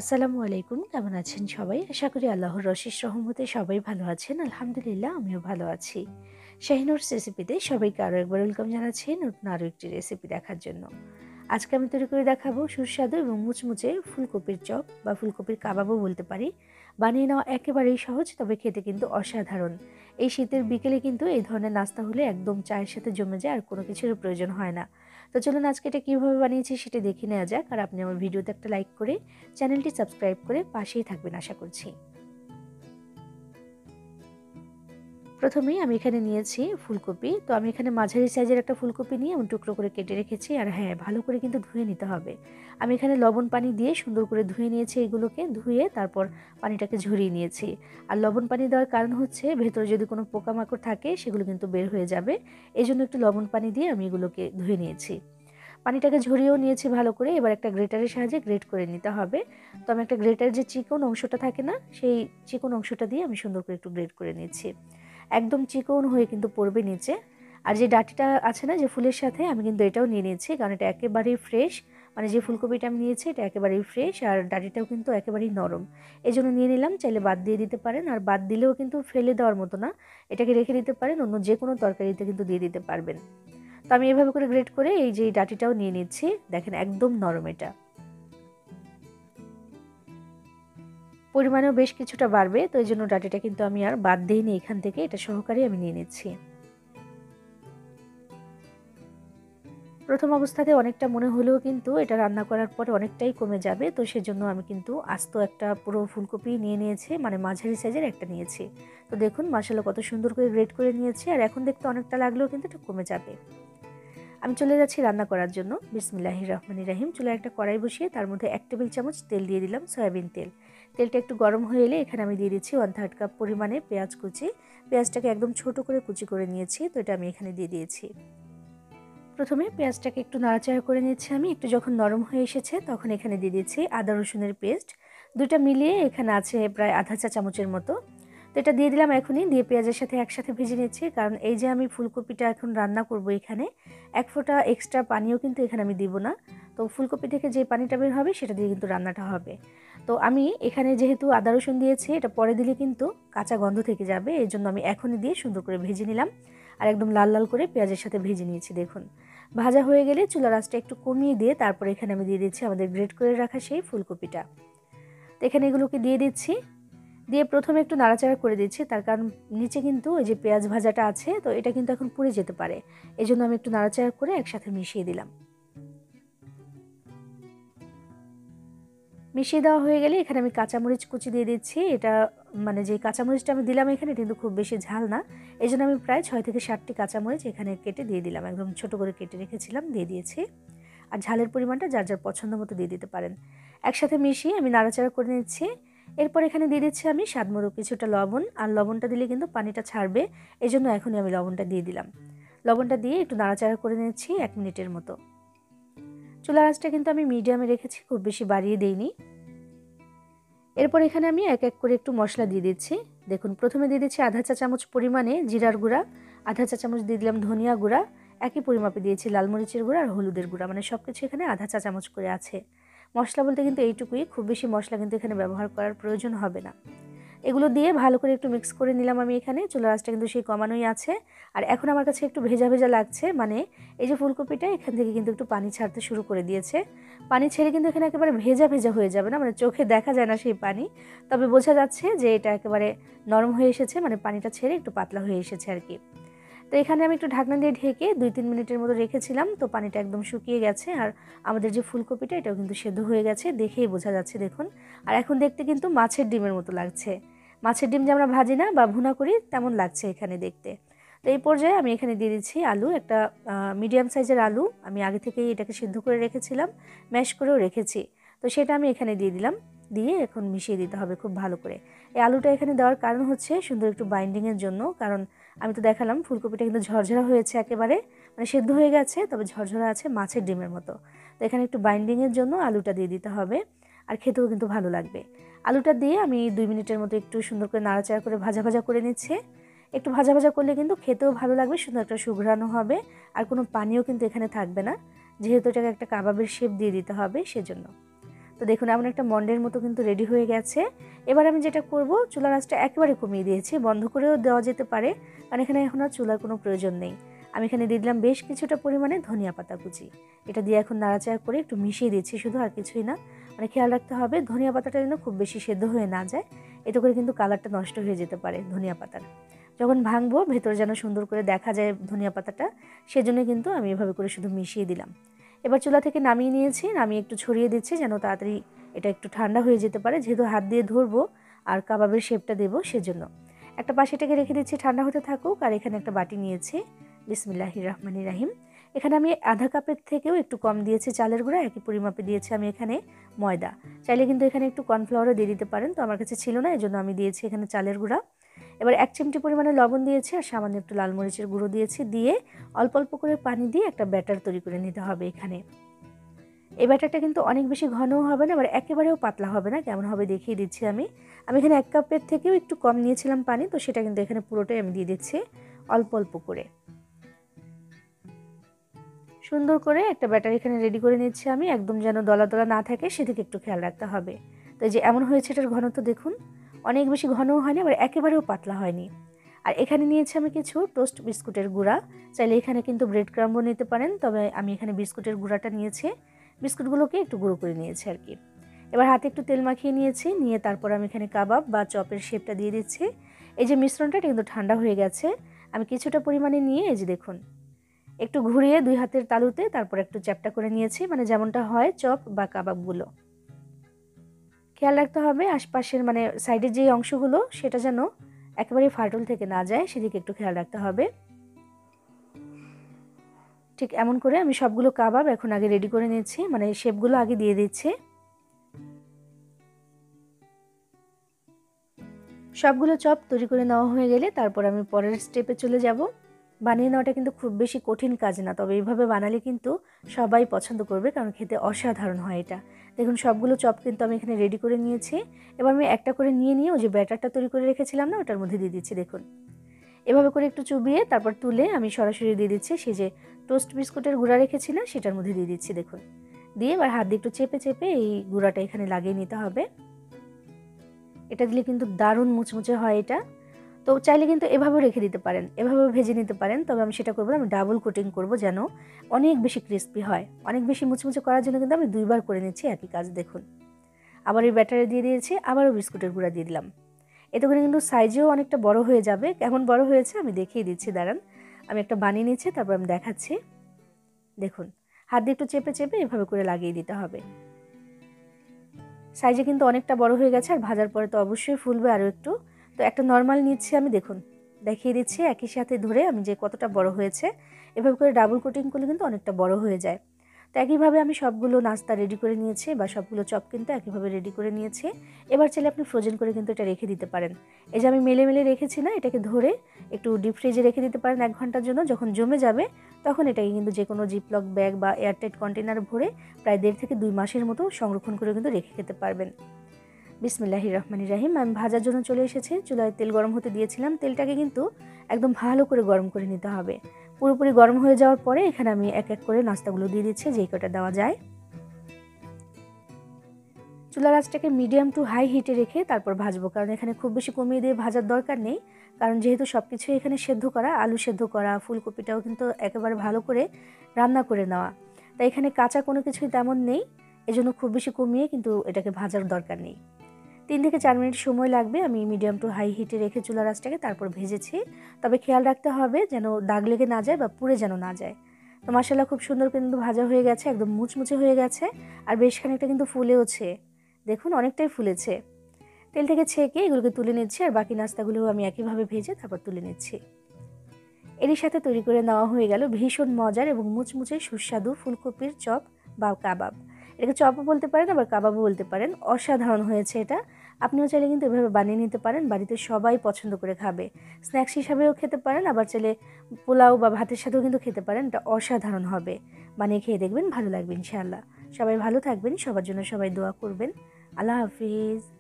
আসসালামু আলাইকুম। কেমন আছেন সবাই? আশা করি আল্লাহর অশেষ রহমতে সবাই ভালো আছেন। আলহামদুলিল্লাহ আমিও ভালো আছি। শাহিনুরস রেসিপিতে সবাইকে আরও একবার ওয়েলকাম জানাচ্ছি নতুন আরও একটি রেসিপি দেখার জন্য। আজকে আমি তৈরি করে দেখাবো সুস্বাদু এবং মুচমুচে ফুলকপির চপ বা ফুলকপির কাবাবও বলতে পারি। বানিয়ে নেওয়া একেবারেই সহজ, তবে খেতে কিন্তু অসাধারণ। এই শীতের বিকেলে কিন্তু এই ধরনের নাস্তা হলে একদম চায়ের সাথে জমে যায়, আর কোনো কিছুর প্রয়োজন হয় না। তো চলুন আজকে এটা কীভাবে বানিয়েছি সেটা দেখে নেওয়া যাক। আর আপনি আমার ভিডিওতে একটা লাইক করে চ্যানেলটি সাবস্ক্রাইব করে পাশেই থাকবেন আশা করছি। প্রথমেই আমি এখানে নিয়েছি ফুলকপি। তো আমি এখানে মাঝারি সাইজের একটা ফুলকপি নিয়ে আমি টুকরো করে কেটে রেখেছি। আর হ্যাঁ, ভালো করে কিন্তু ধুয়ে নিতে হবে। আমি এখানে লবণ পানি দিয়ে সুন্দর করে ধুয়ে নিয়েছি। এগুলোকে ধুয়ে তারপর পানিটাকে ঝরিয়ে নিয়েছি। আর লবণ পানি দেওয়ার কারণ হচ্ছে ভেতরে যদি কোনো পোকামাকড় থাকে সেগুলো কিন্তু বের হয়ে যাবে। এজন্য একটু লবণ পানি দিয়ে আমি এগুলোকে ধুয়ে নিয়েছি। পানিটাকে ঝরিয়েও নিয়েছি ভালো করে। এবার একটা গ্রেটারের সাহায্যে গ্রেট করে নিতে হবে। তো আমি একটা গ্রেটারের যে চিকন অংশটা থাকে না, সেই চিকন অংশটা দিয়ে আমি সুন্দর করে একটু গ্রেট করে নিচ্ছি। একদম চিকন হয়ে কিন্তু পড়বে নিচে। আর যে ডাঁটিটা আছে না, যে ফুলের সাথে, আমি কিন্তু এটাও নিয়ে নিয়েছি, কারণ এটা একেবারেই ফ্রেশ। মানে যে ফুলকপিটা আমি নিয়েছি এটা একেবারেই ফ্রেশ, আর ডাঁটিটাও কিন্তু একেবারেই নরম। এজন্য নিয়ে নিলাম। চাইলে বাদ দিয়ে দিতে পারেন, আর বাদ দিলেও কিন্তু ফেলে দেওয়ার মতো না, এটাকে রেখে দিতে পারেন, অন্য যে কোনো তরকারিতে কিন্তু দিয়ে দিতে পারবেন। তো আমি এভাবে করে গ্রেট করে এই যে ডাঁটিটাও নিয়ে নিচ্ছি। দেখেন একদম নরম এটা। পরিমাণেও বেশ কিছুটা বাড়বে, তো এই জন্য ডাঁটিটা কিন্তু আমি আর বাদ দিইনি এখান থেকে, এটা সহকারে আমি নিয়ে নিচ্ছি। প্রথম অবস্থাতে অনেকটা মনে হলেও কিন্তু এটা রান্না করার পরে অনেকটাই কমে যাবে। তো সেজন্য আমি কিন্তু আস্ত একটা পুরো ফুলকপি নিয়ে নিয়েছি, মানে মাঝারি সাইজের একটা নিয়েছি। তো দেখুন মাশাআল্লাহ কত সুন্দর করে গ্রেট করে নিয়েছি, আর এখন দেখতে অনেকটা লাগলেও কিন্তু এটা কমে যাবে। আমি চলে যাচ্ছি রান্না করার জন্য। বিসমিল্লাহির রহমানির রহিম। চুলায় একটা কড়াই বসিয়ে তার মধ্যে 1 টেবিল চামচ তেল দিয়ে দিলাম, সয়াবিন তেল। তেলটা একটু গরম হয়ে এলে এখানে আমি দিয়ে দিচ্ছি 1/3 কাপ পরিমাণে পেঁয়াজ কুচি। পেঁয়াজটাকে একদম ছোট করে কুচি করে নিয়েছি, তো এটা আমি এখানে দিয়ে দিয়েছি। প্রথমে পেঁয়াজটাকে একটু নাড়াচাড়া করে নিচ্ছি আমি। একটু যখন নরম হয়ে এসেছে তখন এখানে দিয়ে দিচ্ছি আদা রসুনের পেস্ট। দুইটা মিলিয়ে এখানে আছে প্রায় আধা চা চামচের মতো। তো এটা দিয়ে দিলাম এখনই, দিয়ে পেঁয়াজের সাথে একসাথে ভেজে নিচ্ছি, কারণ এই যে আমি ফুলকপিটা এখন রান্না করব এখানে, এক ফোঁটা এক্সট্রা পানিও কিন্তু এখানে আমি দিব না। তো ফুলকপি থেকে যে পানিটা বের হবে সেটা দিয়ে কিন্তু রান্নাটা হবে। তো আমি এখানে যেহেতু আদা রসুন দিয়েছি, এটা পরে দিলে কিন্তু কাঁচা গন্ধ থেকে যাবে, এই জন্য আমি এখনই দিয়ে সুন্দর করে ভেজে নিলাম। আর একদম লাল লাল করে পেঁয়াজের সাথে ভেজে নিয়েছি। দেখুন ভাজা হয়ে গেলে চুলার আঁচটা একটু কমিয়ে দিয়ে তারপর এখানে আমি দিয়ে দিচ্ছি আমাদের গ্রেট করে রাখা সেই ফুলকপিটা। তো এখানে এগুলোকে দিয়ে দিচ্ছি। দিয়ে প্রথমে একটু নাড়াচাড়া করে দিচ্ছি, তার কারণ নিচে কিন্তু ওই যে পেঁয়াজ ভাজাটা আছে, তো এটা কিন্তু এখন পুড়ে যেতে পারে। এজন্য আমি একটু নাড়াচাড়া করে একসাথে মিশিয়ে দিলাম। মিশিয়ে দেওয়া হয়ে গেলে এখানে আমি কাঁচামরিচ কুচি দিয়ে দিচ্ছি। এটা মানে যে কাঁচামরিচটা আমি দিলাম এখানে কিন্তু খুব বেশি ঝাল না, এই জন্য আমি প্রায় 6 থেকে 7টি কাঁচামরিচ এখানে কেটে দিয়ে দিলাম। একদম ছোট করে কেটে রেখেছিলাম, দিয়ে দিয়েছি। আর ঝালের পরিমাণটা যার যার পছন্দ মতো দিয়ে দিতে পারেন। একসাথে মিশিয়ে আমি নাড়াচাড়া করে নিচ্ছি। এরপর এখানে দিয়ে দিচ্ছি আমি স্বাদমতো কিছুটা লবণ, আর লবণটা দিলে কিন্তু পানিটা ছাড়বে, এজন্য এখনই আমি লবণটা দিয়ে দিলাম। লবণটা দিয়ে একটু নাড়াচাড়া করে নিচ্ছি 1 মিনিটের মতো। চুলার আঁচটা কিন্তু আমি মিডিয়ামে রেখেছি, খুব বেশি বাড়িয়ে দেইনি। এরপর এখানে আমি এক এক করে একটু মশলা দিয়ে দিচ্ছি। দেখুন প্রথমে দিয়ে দিচ্ছি আধা চা চামচ পরিমাণে জিরার গুঁড়া, আধা চা চামচ দিয়ে দিলাম ধনিয়া গুঁড়া, একই পরিমাপে দিয়েছি লাল মরিচের গুঁড়া আর হলুদের গুঁড়া, মানে সব কিছু এখানে আধা চা চামচ করে আছে। মশলা বলতে কিন্তু এইটুকুই, খুব বেশি মশলা কিন্তু এখানে ব্যবহার করার প্রয়োজন হবে না। এগুলো দিয়ে ভালো করে একটু মিক্স করে নিলাম আমি এখানে। চুলার আঁচটা কিন্তু সেই কমানোই আছে। আর এখন আমার কাছে একটু ভেজা ভেজা লাগছে, মানে এই যে ফুলকপিটা এখান থেকে কিন্তু একটু পানি ছাড়তে শুরু করে দিয়েছে। পানি ছেড়ে কিন্তু এখানে একেবারে ভেজা ভেজা হয়ে যাবে না, মানে চোখে দেখা যায় না সেই পানি, তবে বোঝা যাচ্ছে যে এটা একেবারে নরম হয়ে এসেছে, মানে পানিটা ছেড়ে একটু পাতলা হয়ে এসেছে আর কি। তো এখানে আমি একটু ঢাকনা দিয়ে ঢেকে 2-3 মিনিটের মতো রেখেছিলাম। তো পানিটা একদম শুকিয়ে গেছে, আর আমাদের যে ফুলকপিটা এটাও কিন্তু সেদ্ধ হয়ে গেছে, দেখেই বোঝা যাচ্ছে দেখুন। আর এখন দেখতে কিন্তু মাছের ডিমের মতো লাগছে। মাছের ডিম যে আমরা ভাজি না বা ভুনা করি তেমন লাগছে এখানে দেখতে। তো এই পর্যায়ে আমি এখানে দিয়ে দিচ্ছি আলু, একটা মিডিয়াম সাইজের আলু। আমি আগে থেকেই এটাকে সিদ্ধ করে রেখেছিলাম, ম্যাশ করেও রেখেছি। তো সেটা আমি এখানে দিয়ে দিলাম। দিয়ে এখন মিশিয়ে দিতে হবে খুব ভালো করে। এই আলুটা এখানে দেওয়ার কারণ হচ্ছে সুন্দর একটু বাইন্ডিংয়ের জন্য, কারণ আমি তো দেখালাম ফুলকপিটা কিন্তু ঝরঝরা হয়েছে একেবারে, মানে সেদ্ধ হয়ে গেছে তবে ঝরঝরা আছে মাছের ডিমের মতো। তো এখানে একটু বাইন্ডিংয়ের জন্য আলুটা দিয়ে দিতে হবে, আর খেতেও কিন্তু ভালো লাগবে। আলুটা দিয়ে আমি 2 মিনিটের মতো একটু সুন্দর করে নাড়াচাড়া করে ভাজা ভাজা করে নিচ্ছি। একটু ভাজা ভাজা করলে কিন্তু খেতেও ভালো লাগবে, সুন্দর একটা সুঘ্রাণও হবে, আর কোনো পানিও কিন্তু এখানে থাকবে না, যেহেতু এটাকে একটা কাবাবের শেপ দিয়ে দিতে হবে সেজন্য। তো দেখুন এমন একটা মন্ডের মতো কিন্তু রেডি হয়ে গেছে। এবার আমি যেটা করব, চুলার আঁচটা একেবারে কমিয়ে দিয়েছি, বন্ধ করেও দেওয়া যেতে পারে, কারণ এখানে এখন আর চুলার কোনো প্রয়োজন নেই। আমি এখানে দিয়ে দিলাম বেশ কিছুটা পরিমাণে ধনিয়া পাতা কুচি। এটা দিয়ে এখন নাড়াচাড়া করে একটু মিশিয়ে দিচ্ছি শুধু, আর কিছুই না। মানে খেয়াল রাখতে হবে ধনিয়া পাতাটা যেন খুব বেশি সেদ্ধ হয়ে না যায়, এতে করে কিন্তু কালারটা নষ্ট হয়ে যেতে পারে ধনিয়া পাতার। যখন ভাঙবো ভেতরে যেন সুন্দর করে দেখা যায় ধনিয়া পাতাটা, সেজন্য কিন্তু আমি এভাবে করে শুধু মিশিয়ে দিলাম। এবার চুলা থেকে নামিয়ে নিয়েছি, নামিয়ে একটু ছড়িয়ে দিচ্ছি যেন তাড়াতাড়ি এটা একটু ঠান্ডা হয়ে যেতে পারে, যেহেতু হাত দিয়ে ধরবো আর কাবাবের শেপটা দেবো সেজন্য। একটা পাশে এটাকে রেখে দিচ্ছি ঠান্ডা হতে থাকুক। আর এখানে একটা বাটি নিয়েছি, বিসমিল্লাহির রহমানির রাহিম। এখানে আমি আধা কাপের থেকেও একটু কম দিয়েছি চালের গুঁড়া, একই পরিমাপে দিয়েছি আমি এখানে ময়দা। চাইলে কিন্তু এখানে একটু কর্নফ্লাওয়ারও দিয়ে দিতে পারেন, তো আমার কাছে ছিল না, এজন্য আমি দিয়েছি এখানে চালের গুঁড়া। এবার 1 চিমটি পরিমাণে লবণ দিয়েছি আর সামান্য একটু লাল মরিচের গুঁড়ো দিয়েছি, দিয়ে অল্প অল্প করে পানি দিয়ে একটা ব্যাটার তৈরি করে নিতে হবে এখানে। এই ব্যাটারটা কিন্তু অনেক বেশি ঘনও হবে না, আবার একেবারেও পাতলা হবে না। কেমন হবে দেখিয়ে দিচ্ছি আমি। এখানে 1 কাপের থেকেও একটু কম নিয়েছিলাম পানি, তো সেটা কিন্তু এখানে পুরোটাই আমি দিয়ে দিচ্ছি অল্প অল্প করে। সুন্দর করে একটা ব্যাটার এখানে রেডি করে নিচ্ছি আমি, একদম যেন দলা দলা না থাকে সেদিকে একটু খেয়াল রাখতে হবে। তো এই যে এমন হয়েছে, এটার ঘনত্ব দেখুন, অনেক বেশি ঘনও হয়নি আবার একেবারেও পাতলা হয়নি। আর এখানে নিয়েছি আমি কিছু টোস্ট বিস্কুটের গুঁড়া, চাইলে এখানে কিন্তু ব্রেড ক্রাম্বও নিতে পারেন, তবে আমি এখানে বিস্কুটের গুঁড়াটা নিয়েছি। বিস্কুটগুলোকে একটু গুঁড়ো করে নিয়েছি আর কি। এবার হাতে একটু তেল মাখিয়ে নিয়েছি, নিয়ে তারপর আমি এখানে কাবাব বা চপের শেপটা দিয়ে দিচ্ছি। এই যে মিশ্রণটা, এটা কিন্তু ঠান্ডা হয়ে গেছে। আমি কিছুটা পরিমাণে নিয়ে এই যে দেখুন একটু ঘুরিয়ে 2 হাতের তালুতে তারপর একটু চ্যাপ্টা করে নিয়েছি, মানে যেমনটা হয় চপ বা কাবাবগুলো। খেয়াল রাখতে হবে আশপাশের মানে সাইডের যে অংশগুলো সেটা যেন একেবারে ফাটল থেকে না যায়, সেদিকে একটু খেয়াল রাখতে হবে। ঠিক এমন করে আমি সবগুলো কাবাব এখন আগে রেডি করে নিচ্ছি, মানে শেপগুলো আগে দিয়ে দিচ্ছি। সবগুলো চপ তৈরি করে নেওয়া হয়ে গেলে তারপর আমি পরের স্টেপে চলে যাব। বানিয়ে নেওয়াটা কিন্তু খুব বেশি কঠিন কাজ না, তবে এইভাবে বানালে কিন্তু সবাই পছন্দ করবে, কারণ খেতে অসাধারণ হয় এটা। দেখুন সবগুলো চপ কিন্তু আমি এখানে রেডি করে নিয়েছি। এবার আমি একটা করে নিয়ে ওই যে ব্যাটারটা তৈরি করে রেখেছিলাম না, ওটার মধ্যে দিয়ে দিচ্ছি। দেখুন এভাবে করে একটু চুবিয়ে তারপর তুলে আমি সরাসরি দিয়ে দিচ্ছি সেই যে টোস্ট বিস্কুটের গুঁড়া রেখেছি না, সেটার মধ্যে দিয়ে দিচ্ছি। দেখুন দিয়ে এবার হাত দিয়ে একটু চেপে চেপে এই গুঁড়াটা এখানে লাগিয়ে নিতে হবে। এটা দিলে কিন্তু দারুণ মুচমুচে হয় এটা। তো চাইলে কিন্তু এভাবেও রেখে দিতে পারেন, এভাবেও ভেজে নিতে পারেন, তবে আমি সেটা করব না, আমি ডাবল কোটিং করব যেন অনেক বেশি ক্রিস্পি হয়। অনেক বেশি মুচমুচে করার জন্য কিন্তু আমি 2 বার করে নিচ্ছি একই কাজ। দেখুন আবার এই ব্যাটারে দিয়ে দিয়েছি, আবারও বিস্কুটের গুঁড়া দিয়ে দিলাম। এতে করে কিন্তু সাইজেও অনেকটা বড় হয়ে যাবে। কেমন বড় হয়েছে আমি দেখিয়ে দিচ্ছি, দাঁড়ান। আমি একটা বানিয়ে নিচ্ছি, তারপর আমি দেখাচ্ছি। দেখুন হাত দিয়ে একটু চেপে চেপে এভাবে করে লাগিয়ে দিতে হবে। সাইজে কিন্তু অনেকটা বড় হয়ে গেছে, আর ভাজার পরে তো অবশ্যই ফুলবে আরও একটু। তো একটা নর্মাল নিচ্ছি আমি, দেখুন দেখিয়ে দিচ্ছি একই সাথে ধরে আমি যে কতটা বড় হয়েছে। এভাবে করে ডাবল কোটিং করলে কিন্তু অনেকটা বড় হয়ে যায়। তো একইভাবে আমি সবগুলো নাস্তা রেডি করে নিয়েছি, বা সবগুলো চপ কিন্তু একইভাবে রেডি করে নিয়েছি। এবার চাইলে আপনি ফ্রোজেন করে কিন্তু এটা রেখে দিতে পারেন। এই যে আমি মেলে মেলে রেখেছি না, এটাকে ধরে একটু ডিপ ফ্রিজে রেখে দিতে পারেন 1 ঘন্টার জন্য। যখন জমে যাবে তখন এটাকে কিন্তু যে কোনো জিপলক ব্যাগ বা এয়ারটাইট কন্টেনার ভরে প্রায় 1.5 থেকে 2 মাসের মতো সংরক্ষণ করে কিন্তু রেখে খেতে পারবেন। বিসমিল্লাহির রহমানির রাহিম। আমি ভাজার জন্য চলে এসেছি, চুলায় তেল গরম হতে দিয়েছিলাম। তেলটাকে কিন্তু একদম ভালো করে গরম করে নিতে হবে। পুরোপুরি গরম হয়ে যাওয়ার পরে এখানে আমি এক এক করে নাস্তাগুলো দিয়ে দিচ্ছি, যেই কটা দেওয়া যায়। চুলার আঁচটাকে মিডিয়াম টু হাই হিটে রেখে তারপর ভাজবো, কারণ এখানে খুব বেশি কমিয়ে দিয়ে ভাজার দরকার নেই, কারণ যেহেতু সব কিছুই এখানে সেদ্ধ করা, আলু সেদ্ধ করা, ফুলকপিটাও কিন্তু একেবারে ভালো করে রান্না করে নেওয়া, তাই এখানে কাঁচা কোনো কিছুই তেমন নেই। এজন্য খুব বেশি কমিয়ে কিন্তু এটাকে ভাজার দরকার নেই। 3 থেকে 4 মিনিট সময় লাগবে। আমি মিডিয়াম টু হাই হিটে রেখে চুলার আঁচটাকে তারপর ভেজেছি, তবে খেয়াল রাখতে হবে যেন দাগ লেগে না যায় বা পুড়ে যেন না যায়। তো মাশাআল্লাহ খুব সুন্দর কিন্তু ভাজা হয়ে গেছে, একদম মুচমুচে হয়ে গেছে, আর বেশ খানিকটা কিন্তু ফুলেওছে। দেখুন অনেকটাই ফুলেছে। তেল থেকে ছেঁকে এগুলোকে তুলে নিচ্ছি, আর বাকি নাস্তাগুলোও আমি একইভাবে ভেজে তারপর তুলে নিচ্ছি। এরই সাথে তৈরি করে নেওয়া হয়ে গেল ভীষণ মজার এবং মুচমুচে সুস্বাদু ফুলকপির চপ বা কাবাব। এটাকে চপও বলতে পারেন, আবার কাবাবও বলতে পারেন। অসাধারণ হয়েছে এটা। আপনিও চাইলে কিন্তু এভাবে বানিয়ে নিতে পারেন, বাড়িতে সবাই পছন্দ করে খাবে। স্ন্যাক্স হিসাবেও খেতে পারেন, আবার চাইলে পোলাও বা ভাতের সাথেও কিন্তু খেতে পারেন। এটা অসাধারণ হবে। বানিয়ে খেয়ে দেখবেন, ভালো লাগবে ইনশাআল্লাহ। সবাই ভালো থাকবেন, সবার জন্য সবাই দোয়া করবেন। আল্লাহ হাফিজ।